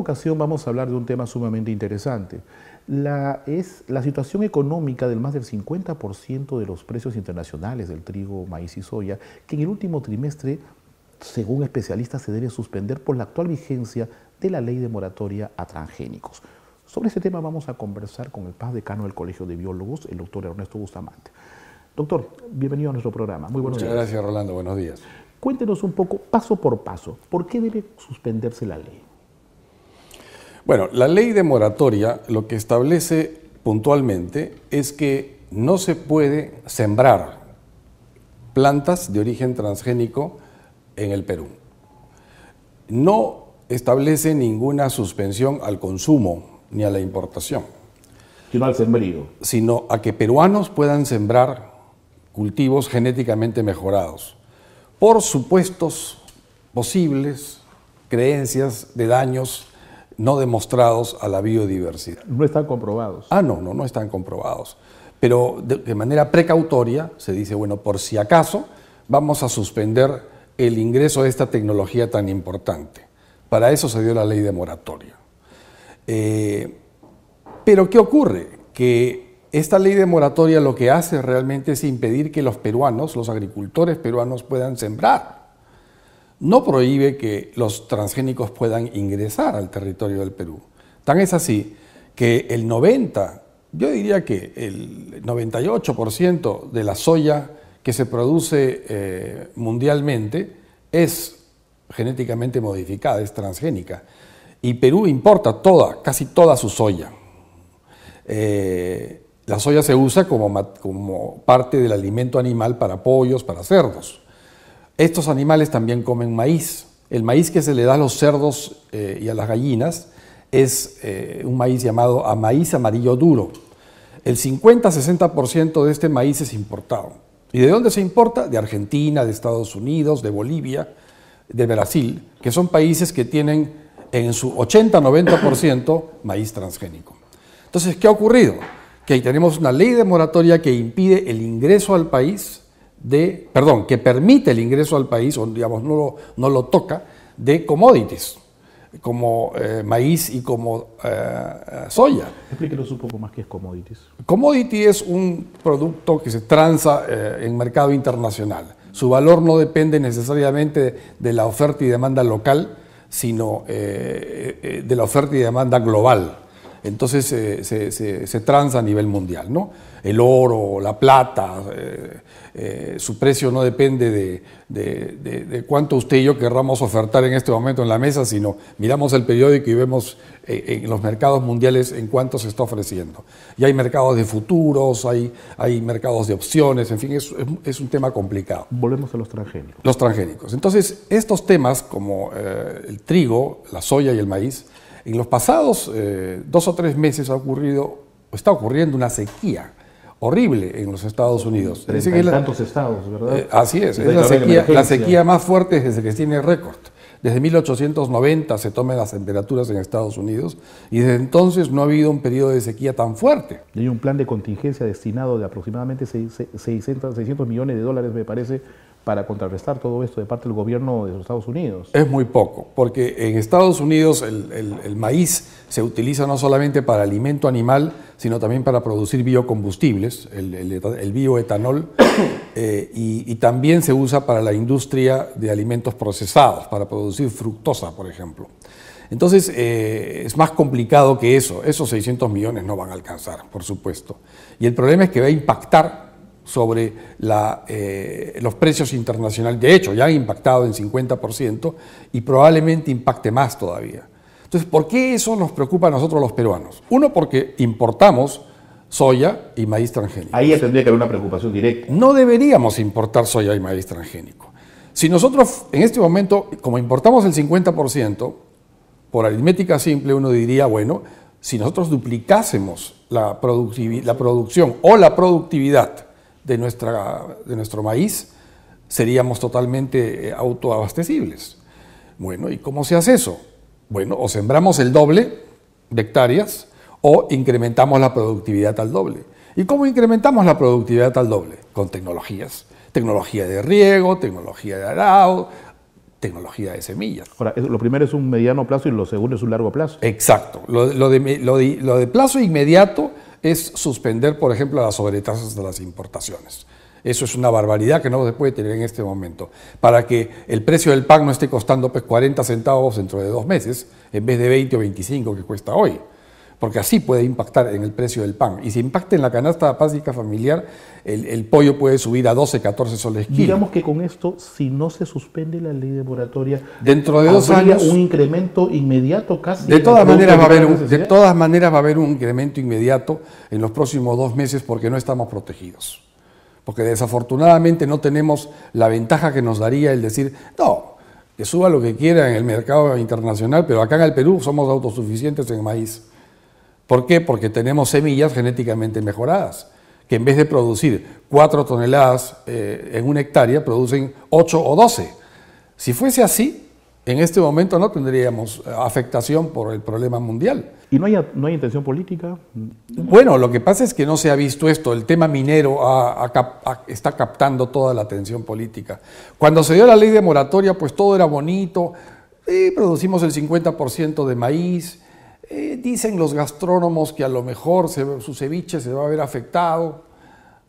ocasión vamos a hablar de un tema sumamente interesante. La situación económica del más del 50% de los precios internacionales del trigo, maíz y soya, que en el último trimestre, según especialistas, se debe suspender por la actual vigencia de la ley de moratoria a transgénicos. Sobre este tema vamos a conversar con el PAS decano del Colegio de Biólogos, el doctor Ernesto Bustamante. Doctor, bienvenido a nuestro programa. Muy buenos días. Muchas gracias, Rolando. Buenos días. Cuéntenos un poco, paso por paso, ¿por qué debe suspenderse la ley? Bueno, la ley de moratoria lo que establece puntualmente es que no se puede sembrar plantas de origen transgénico en el Perú. No establece ninguna suspensión al consumo ni a la importación. Sino al sembrío. Sino a que peruanos puedan sembrar cultivos genéticamente mejorados por supuestos posibles creencias de daños no demostrados a la biodiversidad. No están comprobados. No están comprobados. Pero de manera precautoria se dice, bueno, por si acaso vamos a suspender el ingreso de esta tecnología tan importante. Para eso se dio la ley de moratoria. Pero ¿qué ocurre? Que esta ley de moratoria lo que hace realmente es impedir que los peruanos, los agricultores peruanos puedan sembrar. No prohíbe que los transgénicos puedan ingresar al territorio del Perú. Tan es así que el 98% de la soya que se produce mundialmente es genéticamente modificada, es transgénica. Y Perú importa casi toda su soya. La soya se usa como parte del alimento animal para pollos, para cerdos. Estos animales también comen maíz. El maíz que se le da a los cerdos y a las gallinas es un maíz llamado maíz amarillo duro. El 50-60% de este maíz es importado. ¿Y de dónde se importa? De Argentina, de Estados Unidos, de Bolivia, de Brasil, que son países que tienen en su 80-90% maíz transgénico. Entonces, ¿qué ha ocurrido? Que ahí tenemos una ley de moratoria que impide el ingreso al país que permite el ingreso al país, o digamos no lo toca, de commodities, como maíz y como soya. Explíquenos un poco más qué es commodities. Commodity es un producto que se transa en mercado internacional. Su valor no depende necesariamente de la oferta y demanda local, sino de la oferta y demanda global. Entonces se transa a nivel mundial, ¿no? El oro, la plata, su precio no depende de cuánto usted y yo querramos ofertar en este momento en la mesa, sino miramos el periódico y vemos en los mercados mundiales en cuánto se está ofreciendo. Y hay mercados de futuros, hay mercados de opciones, en fin, es un tema complicado. Volvemos a los transgénicos. Los transgénicos. Entonces, estos temas como el trigo, la soya y el maíz, en los pasados 2 o 3 meses está ocurriendo una sequía horrible en los Estados Unidos. Tantos estados, ¿verdad? Así es la sequía más fuerte desde que tiene récord. Desde 1890 se toman las temperaturas en Estados Unidos y desde entonces no ha habido un periodo de sequía tan fuerte. Y hay un plan de contingencia destinado de aproximadamente 600 millones de dólares, me parece, para contrarrestar todo esto de parte del gobierno de los Estados Unidos. Es muy poco, porque en Estados Unidos el maíz se utiliza no solamente para alimento animal, sino también para producir biocombustibles, el bioetanol, y también se usa para la industria de alimentos procesados, para producir fructosa, por ejemplo. Entonces, es más complicado que eso. Esos 600 millones no van a alcanzar, por supuesto. Y el problema es que va a impactar sobre los precios internacionales. De hecho, ya han impactado en 50% y probablemente impacte más todavía. Entonces, ¿por qué eso nos preocupa a nosotros los peruanos? Uno, porque importamos soya y maíz transgénico. Ahí tendría que haber una preocupación directa. No deberíamos importar soya y maíz transgénico. Si nosotros en este momento, como importamos el 50%, por aritmética simple uno diría, bueno, si nosotros duplicásemos la producción o la productividad de nuestro maíz, seríamos totalmente autoabastecibles. Bueno, ¿y cómo se hace eso? Bueno, o sembramos el doble de hectáreas o incrementamos la productividad al doble. ¿Y cómo incrementamos la productividad al doble? Con tecnologías. Tecnología de riego, tecnología de arado, tecnología de semillas. Ahora, lo primero es un mediano plazo y lo segundo es un largo plazo. Exacto. Lo de plazo inmediato es suspender, por ejemplo, las sobretasas de las importaciones. Eso es una barbaridad que no se puede tener en este momento. Para que el precio del pan no esté costando pues, 40 centavos dentro de 2 meses, en vez de 20 o 25 que cuesta hoy. Porque así puede impactar en el precio del pan. Y si impacta en la canasta básica familiar, el pollo puede subir a 12, 14 soles kilo. Digamos que con esto, si no se suspende la ley de moratoria, dentro de 2 años, un incremento inmediato casi. De todas maneras va a haber un incremento inmediato en los próximos 2 meses porque no estamos protegidos. Porque desafortunadamente no tenemos la ventaja que nos daría el decir, no, que suba lo que quiera en el mercado internacional, pero acá en el Perú somos autosuficientes en maíz. ¿Por qué? Porque tenemos semillas genéticamente mejoradas, que en vez de producir 4 toneladas en una hectárea, producen 8 o 12. Si fuese así, en este momento no tendríamos afectación por el problema mundial. ¿Y no hay intención política? Bueno, lo que pasa es que no se ha visto esto. El tema minero está captando toda la atención política. Cuando se dio la ley de moratoria, pues todo era bonito. Producimos el 50% de maíz. Dicen los gastrónomos que a lo mejor su ceviche se va a ver afectado.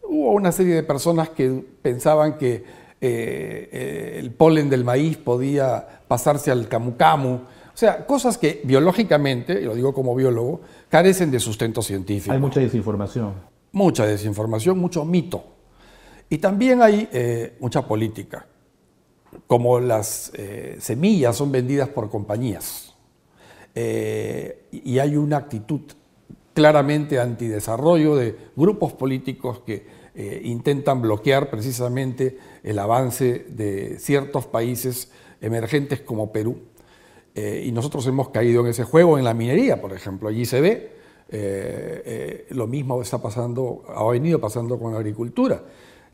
Hubo una serie de personas que pensaban que el polen del maíz podía pasarse al camu camu. O sea, cosas que biológicamente, y lo digo como biólogo, carecen de sustento científico. Hay mucha desinformación. Mucha desinformación, mucho mito. Y también hay mucha política. Como las semillas son vendidas por compañías y hay una actitud claramente antidesarrollo de grupos políticos que intentan bloquear precisamente el avance de ciertos países emergentes como Perú. Y nosotros hemos caído en ese juego en la minería, por ejemplo. Allí se ve, lo mismo ha venido pasando con la agricultura.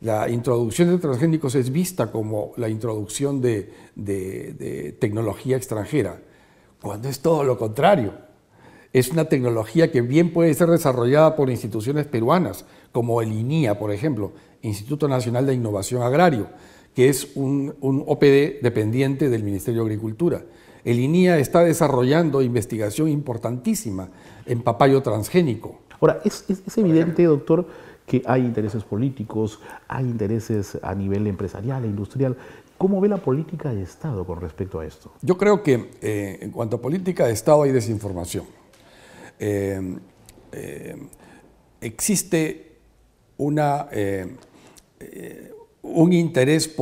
La introducción de transgénicos es vista como la introducción de tecnología extranjera, cuando es todo lo contrario. Es una tecnología que bien puede ser desarrollada por instituciones peruanas, como el INIA, por ejemplo, Instituto Nacional de Innovación Agrario, que es un OPD dependiente del Ministerio de Agricultura. El INIA está desarrollando investigación importantísima en papayo transgénico. Ahora, es evidente, doctor, que hay intereses políticos, hay intereses a nivel empresarial e industrial. ¿Cómo ve la política de Estado con respecto a esto? Yo creo que en cuanto a política de Estado hay desinformación. Existe un interés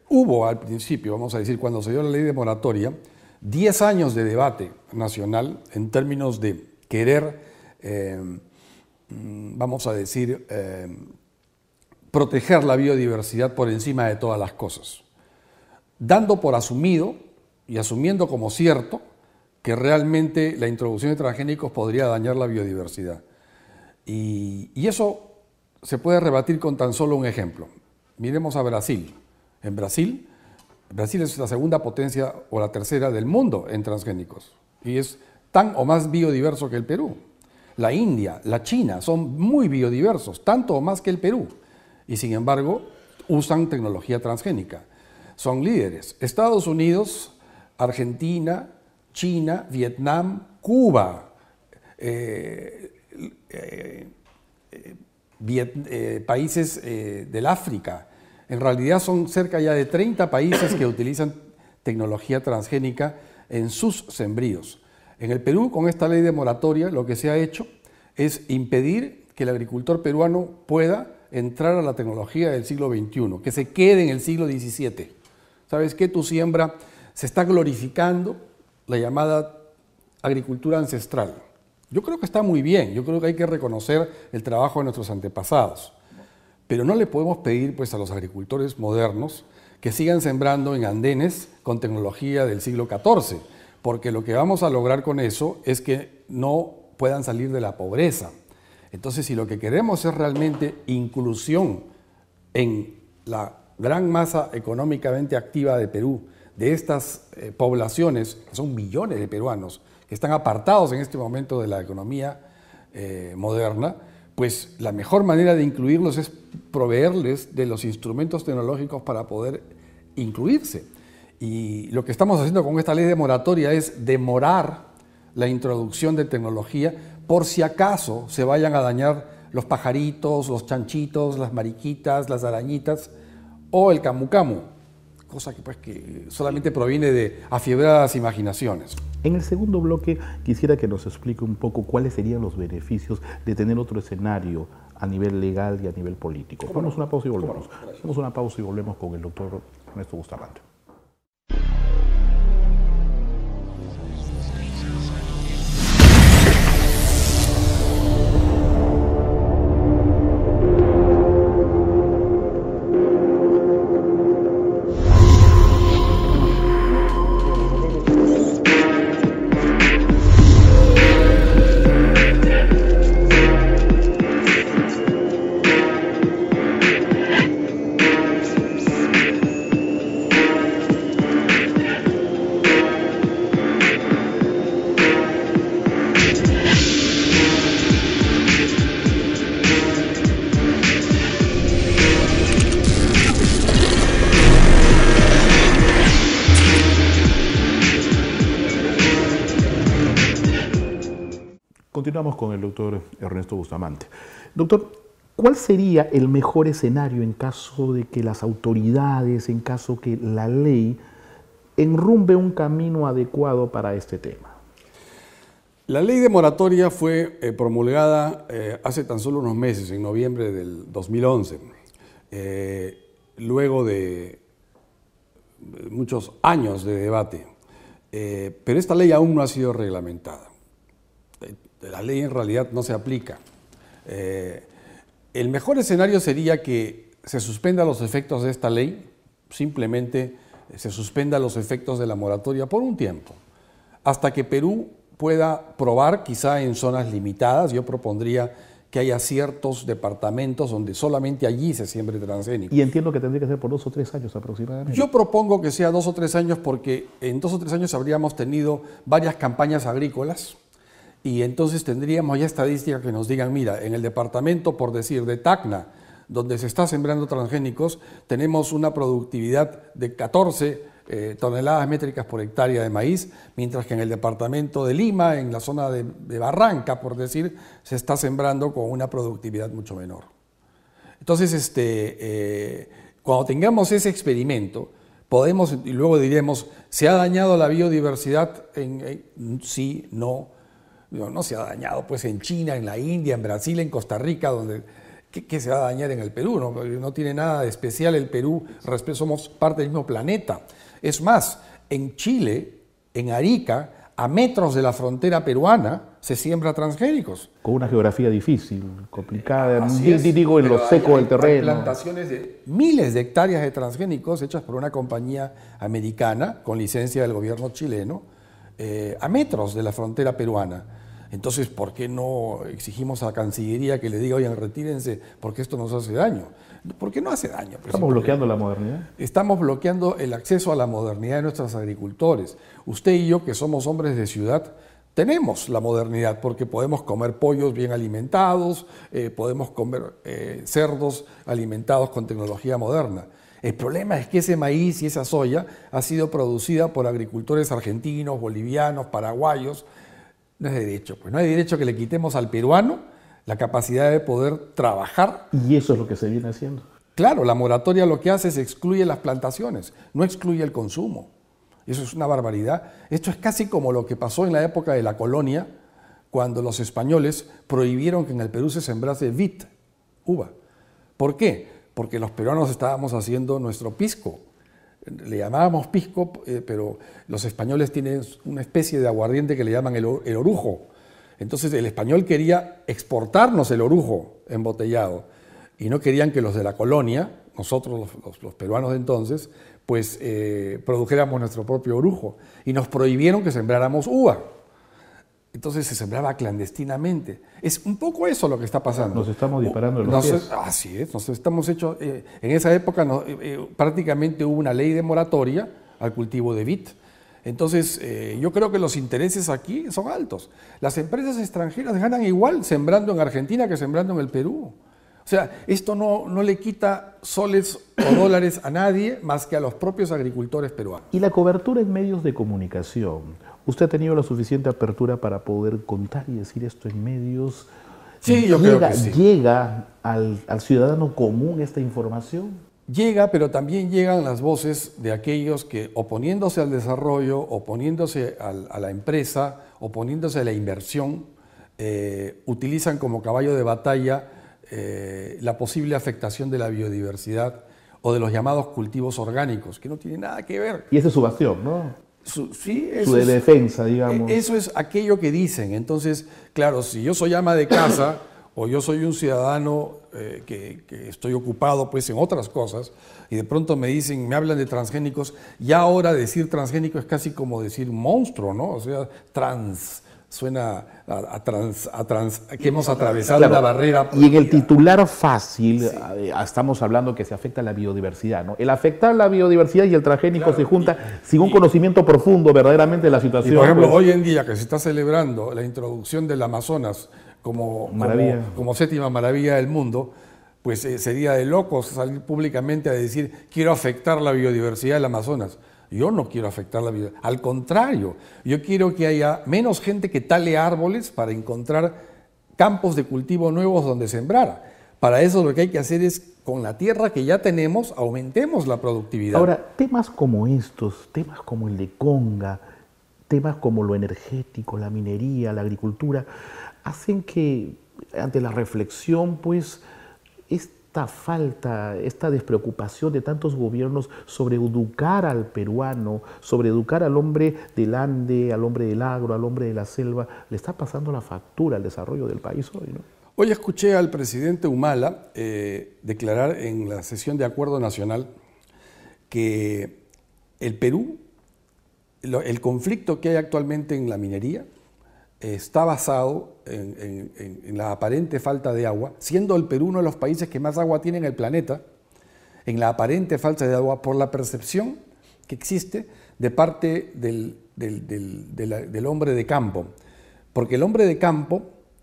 hubo al principio, vamos a decir, cuando se dio la ley de moratoria, 10 años de debate nacional en términos de querer, vamos a decir, proteger la biodiversidad por encima de todas las cosas, dando por asumido y asumiendo como cierto que realmente la introducción de transgénicos podría dañar la biodiversidad. Y eso se puede rebatir con tan solo un ejemplo. Miremos a Brasil. En Brasil es la segunda potencia o la tercera del mundo en transgénicos y es tan o más biodiverso que el Perú. La India, la China son muy biodiversos, tanto o más que el Perú, y sin embargo usan tecnología transgénica. Son líderes. Estados Unidos, Argentina, China, Vietnam, Cuba, países del África. En realidad son cerca ya de 30 países que utilizan tecnología transgénica en sus sembríos. En el Perú, con esta ley de moratoria, lo que se ha hecho es impedir que el agricultor peruano pueda entrar a la tecnología del siglo XXI, que se quede en el siglo XVII. ¿Sabes qué? Tu siembra se está glorificando la llamada agricultura ancestral. Yo creo que está muy bien, yo creo que hay que reconocer el trabajo de nuestros antepasados. Pero no le podemos pedir pues, a los agricultores modernos que sigan sembrando en andenes con tecnología del siglo XIV, porque lo que vamos a lograr con eso es que no puedan salir de la pobreza. Entonces, si lo que queremos es realmente inclusión en la gran masa económicamente activa de Perú, de estas poblaciones, que son millones de peruanos, que están apartados en este momento de la economía moderna, pues la mejor manera de incluirlos es proveerles de los instrumentos tecnológicos para poder incluirse. Y lo que estamos haciendo con esta ley de moratoria es demorar la introducción de tecnología por si acaso se vayan a dañar los pajaritos, los chanchitos, las mariquitas, las arañitas o el camu camu, cosa que, pues, que solamente proviene de afiebradas imaginaciones. En el segundo bloque quisiera que nos explique un poco cuáles serían los beneficios de tener otro escenario a nivel legal y a nivel político. Vamos a una pausa y volvemos. Vamos a una pausa y volvemos con el doctor Ernesto Bustamante. Continuamos con el doctor Ernesto Bustamante. Doctor, ¿cuál sería el mejor escenario en caso de que las autoridades, en caso que la ley enrumbe un camino adecuado para este tema? La ley de moratoria fue promulgada hace tan solo unos meses, en noviembre del 2011, luego de muchos años de debate, pero esta ley aún no ha sido reglamentada. La ley en realidad no se aplica. El mejor escenario sería que se suspendan los efectos de esta ley, simplemente se suspendan los efectos de la moratoria por un tiempo, hasta que Perú pueda probar, quizá en zonas limitadas. Yo propondría que haya ciertos departamentos donde solamente allí se siembre transgénico. Y entiendo que tendría que ser por 2 o 3 años aproximadamente. Yo propongo que sea 2 o 3 años porque en 2 o 3 años habríamos tenido varias campañas agrícolas. Y entonces tendríamos ya estadísticas que nos digan, mira, en el departamento, por decir, de Tacna, donde se está sembrando transgénicos, tenemos una productividad de 14 toneladas métricas por hectárea de maíz, mientras que en el departamento de Lima, en la zona de Barranca, por decir, se está sembrando con una productividad mucho menor. Entonces, cuando tengamos ese experimento, podemos, y luego diremos, ¿se ha dañado la biodiversidad? Sí, no. No se ha dañado pues en China, en la India, en Brasil, en Costa Rica, donde ¿qué se va a dañar en el Perú? No tiene nada de especial el Perú, somos parte del mismo planeta. Es más, en Chile, en Arica, a metros de la frontera peruana, se siembra transgénicos. Con una geografía difícil, complicada, digo, en lo seco del terreno. Hay plantaciones de miles de hectáreas de transgénicos hechas por una compañía americana con licencia del gobierno chileno, a metros de la frontera peruana. Entonces, ¿por qué no exigimos a la Cancillería que le diga, oigan, retírense, porque esto nos hace daño? Porque no hace daño. ¿Estamos bloqueando la modernidad? Estamos bloqueando el acceso a la modernidad de nuestros agricultores. Usted y yo, que somos hombres de ciudad, tenemos la modernidad porque podemos comer pollos bien alimentados, podemos comer cerdos alimentados con tecnología moderna. El problema es que ese maíz y esa soya ha sido producida por agricultores argentinos, bolivianos, paraguayos. No es derecho, pues no hay derecho que le quitemos al peruano la capacidad de poder trabajar. Y eso es lo que se viene haciendo. Claro, la moratoria lo que hace es excluye las plantaciones, no excluye el consumo. Eso es una barbaridad. Esto es casi como lo que pasó en la época de la colonia, cuando los españoles prohibieron que en el Perú se sembrase vid, uva. ¿Por qué? Porque los peruanos estábamos haciendo nuestro pisco. Le llamábamos pisco, pero los españoles tienen una especie de aguardiente que le llaman el orujo. Entonces el español quería exportarnos el orujo embotellado y no querían que los de la colonia, nosotros los peruanos de entonces, pues produjéramos nuestro propio orujo y nos prohibieron que sembráramos uva. Entonces se sembraba clandestinamente. Es un poco eso lo que está pasando. Nos estamos disparando en los pies. Así es, nos estamos hechos. En esa época prácticamente hubo una ley de moratoria al cultivo de vid. Entonces yo creo que los intereses aquí son altos. Las empresas extranjeras ganan igual sembrando en Argentina que sembrando en el Perú. O sea, esto no le quita soles o dólares a nadie más que a los propios agricultores peruanos. Y la cobertura en medios de comunicación. ¿Usted ha tenido la suficiente apertura para poder contar y decir esto en medios? Sí, yo creo que sí. ¿Llega al ciudadano común esta información? Llega, pero también llegan las voces de aquellos que, oponiéndose al desarrollo, oponiéndose a la empresa, oponiéndose a la inversión, utilizan como caballo de batalla la posible afectación de la biodiversidad o de los llamados cultivos orgánicos, que no tienen nada que ver. Y ese es su bastión, ¿no? Sí, su defensa, digamos. Eso es aquello que dicen. Entonces, claro, si yo soy ama de casa o yo soy un ciudadano que estoy ocupado pues en otras cosas y de pronto me dicen, me hablan de transgénicos, ya ahora decir transgénico es casi como decir monstruo, ¿no? O sea, suena que hemos atravesado una barrera. Y en el titular fácil, sí, estamos hablando que se afecta a la biodiversidad, ¿no? El afectar la biodiversidad y el transgénico se junta sin un conocimiento profundo verdaderamente de la situación. Y por ejemplo, hoy en día que se está celebrando la introducción del Amazonas como séptima maravilla del mundo, pues sería de locos salir públicamente a decir quiero afectar la biodiversidad del Amazonas. Yo no quiero afectar la biodiversidad, al contrario, yo quiero que haya menos gente que tale árboles para encontrar campos de cultivo nuevos donde sembrar. Para eso lo que hay que hacer es, con la tierra que ya tenemos, aumentemos la productividad. Ahora, temas como estos, temas como el de Conga, temas como lo energético, la minería, la agricultura, hacen que ante la reflexión, pues, esta falta, esta despreocupación de tantos gobiernos sobre educar al peruano, sobre educar al hombre del Ande, al hombre del agro, al hombre de la selva, le está pasando la factura al desarrollo del país hoy, ¿no? Hoy escuché al presidente Humala declarar en la sesión de Acuerdo Nacional que el Perú, el conflicto que hay actualmente en la minería, está basado en la aparente falta de agua, siendo el Perú uno de los países que más agua tiene en el planeta, en la aparente falta de agua por la percepción que existe de parte del hombre de campo. Porque el hombre de campo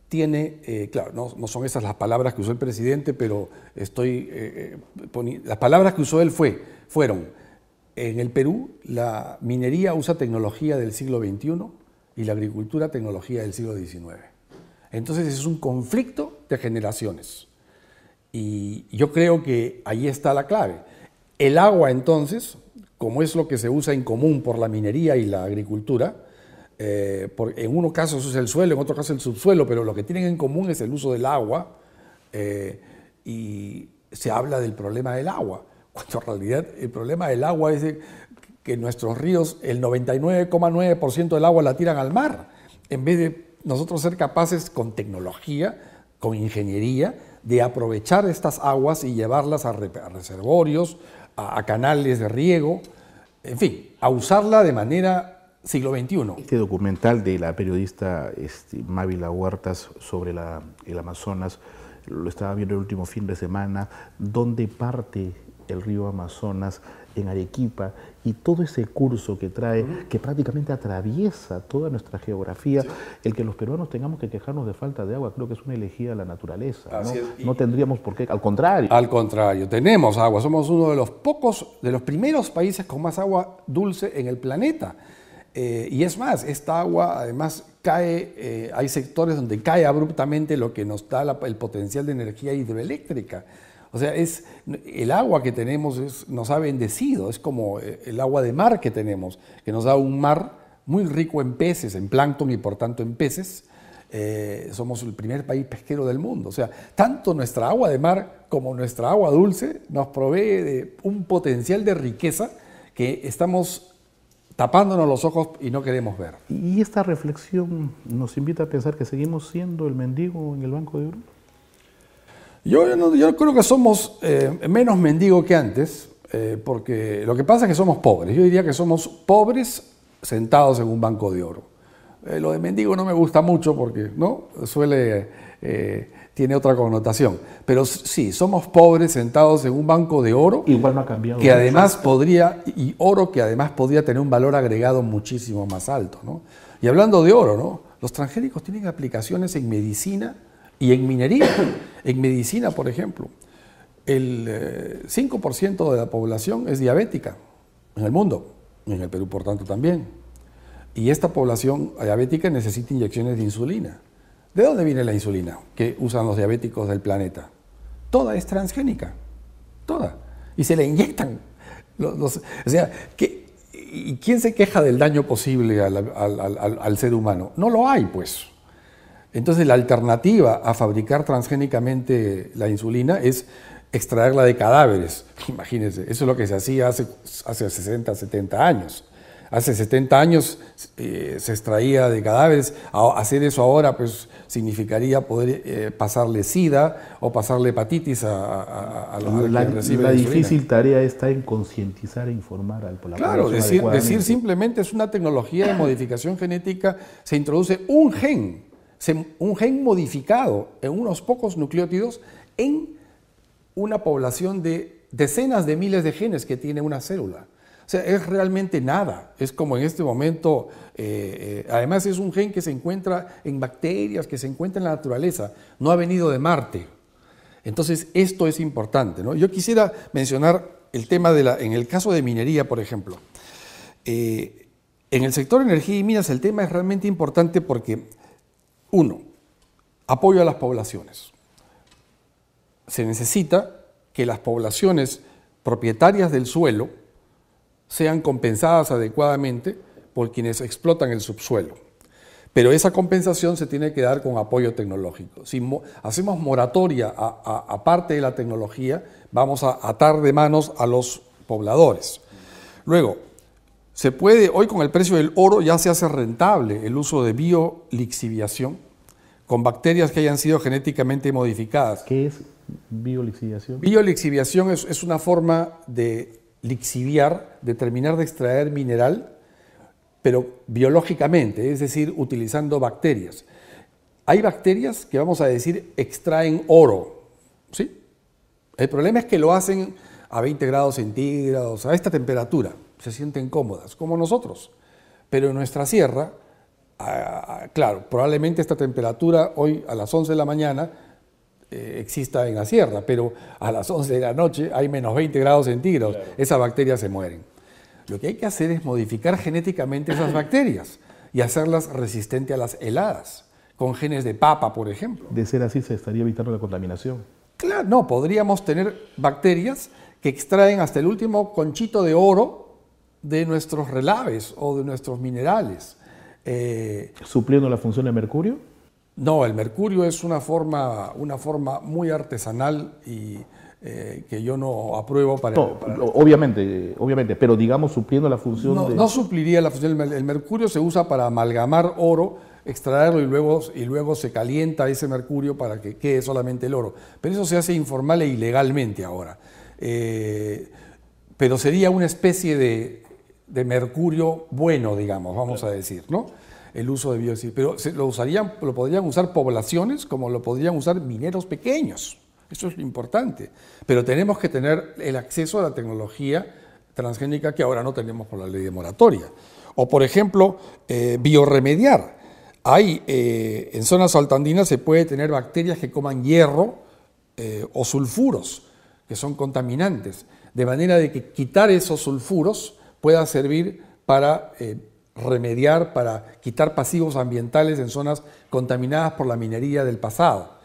tiene, claro, no son esas las palabras que usó el presidente, pero las palabras que usó él fueron, en el Perú la minería usa tecnología del siglo XXI, y la agricultura tecnología del siglo XIX. Entonces es un conflicto de generaciones. Y yo creo que ahí está la clave. El agua entonces, como es lo que se usa en común por la minería y la agricultura, en unos casos es el suelo, en otro caso el subsuelo, pero lo que tienen en común es el uso del agua, y se habla del problema del agua, cuando en realidad el problema del agua es que nuestros ríos, el 99,9% del agua la tiran al mar, en vez de nosotros ser capaces con tecnología, con ingeniería, de aprovechar estas aguas y llevarlas a reservorios, a canales de riego, en fin, a usarla de manera siglo XXI. Este documental de la periodista Mávila Huertas sobre el Amazonas, lo estaba viendo el último fin de semana, donde parte el río Amazonas en Arequipa y todo ese curso que trae, que prácticamente atraviesa toda nuestra geografía, sí. El que los peruanos tengamos que quejarnos de falta de agua, creo que es una elegía a la naturaleza. No tendríamos por qué, al contrario. Al contrario, tenemos agua, somos uno de los primeros países con más agua dulce en el planeta. Y es más, esta agua además cae, hay sectores donde cae abruptamente lo que nos da el potencial de energía hidroeléctrica. O sea, el agua que tenemos nos ha bendecido, es como el agua de mar que tenemos, que nos da un mar muy rico en peces, en plancton y por tanto en peces. Somos el primer país pesquero del mundo. O sea, tanto nuestra agua de mar como nuestra agua dulce nos provee de un potencial de riqueza que estamos tapándonos los ojos y no queremos ver. Y esta reflexión nos invita a pensar que seguimos siendo el mendigo en el Banco de Oro. Yo creo que somos menos mendigos que antes, porque lo que pasa es que somos pobres. Yo diría que somos pobres sentados en un banco de oro. Lo de mendigo no me gusta mucho porque ¿no? Tiene otra connotación. Pero sí, somos pobres sentados en un banco de oro. Igual no ha cambiado. Que además oro que además podría tener un valor agregado muchísimo más alto, ¿no? Y hablando de oro, ¿no? Los transgénicos tienen aplicaciones en medicina Y en minería, en medicina, por ejemplo, el 5% de la población es diabética en el mundo, y en el Perú, por tanto, también. Y esta población diabética necesita inyecciones de insulina. ¿De dónde viene la insulina que usan los diabéticos del planeta? Toda es transgénica, toda. Y se le inyectan. O sea, ¿y quién se queja del daño posible al ser humano? No lo hay, pues. Entonces, la alternativa a fabricar transgénicamente la insulina es extraerla de cadáveres. Imagínense, eso es lo que se hacía hace 60, 70 años. Hace 70 años se extraía de cadáveres. Hacer eso ahora pues significaría poder pasarle SIDA o pasarle hepatitis a los que reciben la difícil tarea está en concientizar e informar al pueblo. Claro, decir simplemente es una tecnología de modificación genética, se introduce un gen modificado en unos pocos nucleótidos en una población de decenas de miles de genes que tiene una célula. O sea, es realmente nada. Es como en este momento, además es un gen que se encuentra en bacterias, que se encuentra en la naturaleza, no ha venido de Marte. Entonces, esto es importante, ¿no? Yo quisiera mencionar el tema en el caso de minería, por ejemplo. En el sector energía y minas el tema es realmente importante porque, uno, apoyo a las poblaciones. Se necesita que las poblaciones propietarias del suelo sean compensadas adecuadamente por quienes explotan el subsuelo. Pero esa compensación se tiene que dar con apoyo tecnológico. Si hacemos moratoria a parte de la tecnología, vamos a atar de manos a los pobladores. Luego, hoy con el precio del oro ya se hace rentable el uso de biolixiviación con bacterias que hayan sido genéticamente modificadas. ¿Qué es biolixiviación? Biolixiviación es una forma de lixiviar, de terminar de extraer mineral, pero biológicamente, es decir, utilizando bacterias. Hay bacterias que, vamos a decir, extraen oro, ¿sí? El problema es que lo hacen a 20 grados centígrados, a esta temperatura, se sienten cómodas, como nosotros. Pero en nuestra sierra, claro, probablemente esta temperatura hoy a las 11 de la mañana exista en la sierra, pero a las 11 de la noche hay menos 20 grados centígrados, claro. Esas bacterias se mueren. Lo que hay que hacer es modificar genéticamente esas bacterias y hacerlas resistentes a las heladas, con genes de papa, por ejemplo. De ser así, se estaría evitando la contaminación. Claro, no, podríamos tener bacterias que extraen hasta el último conchito de oro de nuestros relaves o de nuestros minerales. ¿Supliendo la función de mercurio? No, el mercurio es una forma muy artesanal y que yo no apruebo para... No, obviamente, pero digamos supliendo la función No supliría la función. El mercurio se usa para amalgamar oro, extraerlo y luego se calienta ese mercurio para que quede solamente el oro. Pero eso se hace informal e ilegalmente ahora. Pero sería una especie de mercurio bueno, digamos, vamos a decir, ¿no? El uso de biocidas. Pero lo podrían usar poblaciones como lo podrían usar mineros pequeños. Eso es lo importante. Pero tenemos que tener el acceso a la tecnología transgénica que ahora no tenemos por la ley de moratoria. O, por ejemplo, biorremediar. En zonas altoandinas se puede tener bacterias que coman hierro o sulfuros, que son contaminantes, de manera de que quitar esos sulfuros pueda servir para remediar, para quitar pasivos ambientales en zonas contaminadas por la minería del pasado.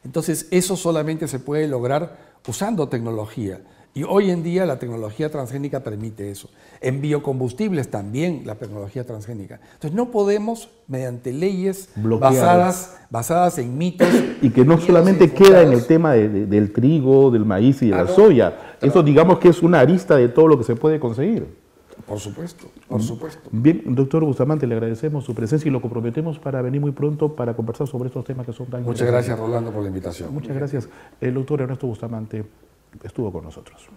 Entonces, eso solamente se puede lograr usando tecnología. Y hoy en día la tecnología transgénica permite eso. En biocombustibles también la tecnología transgénica. Entonces, no podemos, mediante leyes basadas en mitos... Y que no solamente queda en el tema del trigo, del maíz y de la soya. Eso digamos que es una arista de todo lo que se puede conseguir. Por supuesto, por supuesto. Bien, doctor Bustamante, le agradecemos su presencia y lo comprometemos para venir muy pronto para conversar sobre estos temas que son tan Muchas gracias, Rolando, por la invitación. Muchas gracias. El doctor Ernesto Bustamante estuvo con nosotros.